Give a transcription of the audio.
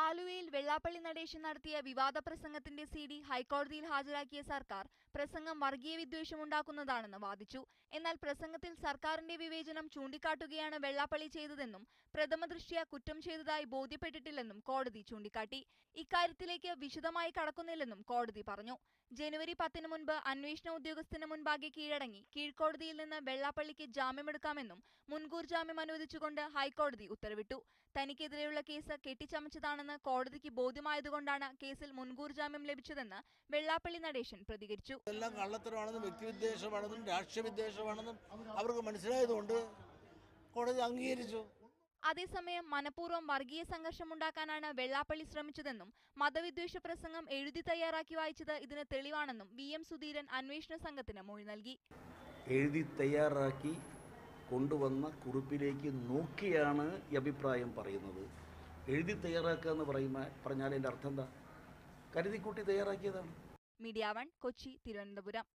ആലുവയിൽ വെള്ളാപ്പള്ളി നടേശൻ നടത്തിയ വിവാദ പ്രസംഗത്തിന്റെ CD ഹൈക്കോടതിയിൽ ഹാജരാക്കിയ സർക്കാർ പ്രസംഗം വർഗീയ വിദ്വേഷമുണ്ടാക്കുന്നതാണെന്ന് വാദിച്ചു. എന്നാൽ പ്രസംഗത്തിൽ സർക്കാരിന്റെ വിവേചനം ചൂണ്ടിക്കാട്ടുകയാണ് വെള്ളാപ്പള്ളി ചെയ്തതെന്നും പ്രഥമദൃഷ്ട്യാ കുറ്റം ചെയ്തതായി ബോധ്യപ്പെട്ടിട്ടില്ലെന്നും കോടതി ചൂണ്ടിക്കാട്ടി. ഇക്കാര്യത്തിലേക്ക് വിശദമായി കടക്കുന്നില്ലെന്നും കോടതി പറഞ്ഞു. ജനുവരി 10 മുൻപ് അന്വേഷണ ഉദ്യോഗസ്ഥന് മുൻപാകെ കീഴടങ്ങി കീഴ്ക്കോടതിയിൽ നിന്ന് വെള്ളാപ്പള്ളിക്ക് ജാമ്യമെടുക്കാമെന്നും മുൻകൂർ ജാമ്യം അനുവദിച്ചുകൊണ്ട് ഹൈക്കോടതി ഉത്തരവിട്ടു. തനിക്കെതിരെയുള്ള കേസ് കെട്ടിച്ചമച്ചതാണ് കോടതിക്ക് ബോധ്യമായതുകൊണ്ടാണ് കേസിൽ മുൻകൂർ ജാമ്യം ലഭിച്ചതെന്ന് വെള്ളാപ്പള്ളി നടേശൻ പ്രതികരിച്ചു. എല്ലാം കള്ളത്തരമാണെന്നും വ്യക്തിവിദ്വേഷമാണെന്നും രാഷ്ട്രീയ വിദ്വേഷമാണെന്നും അവർക്ക് മനസ്സിലായതുകൊണ്ട് കോടതി അംഗീകരിച്ചു. അതേസമയം മനഃപൂർവ്വം വർഗീയ സംഘർഷമുണ്ടാക്കാനാണ് വെള്ളാപ്പള്ളി ശ്രമിച്ചതെന്നും മതവിദ്വേഷ പ്രസംഗം എഴുതി തയ്യാറാക്കി വായിച്ചത് ഇതിന് തെളിവാണെന്നും VM സുധീരൻ അന്വേഷണ സംഘത്തിന് മൊഴി നൽകി. എഴുതി തയ്യാറാക്കി കൊണ്ടുവന്ന കുറിപ്പിലേക്ക് നോക്കിയാണ് ഈ അഭിപ്രായം പറയുന്നത്. എഴുതി തയ്യാറാക്കുക എന്ന് പറഞ്ഞാൽ എൻ്റെ അർത്ഥം എന്താ? കരുതിക്കൂട്ടി തയ്യാറാക്കിയതാണ്. മീഡിയ 1 കൊച്ചി, തിരുവനന്തപുരം.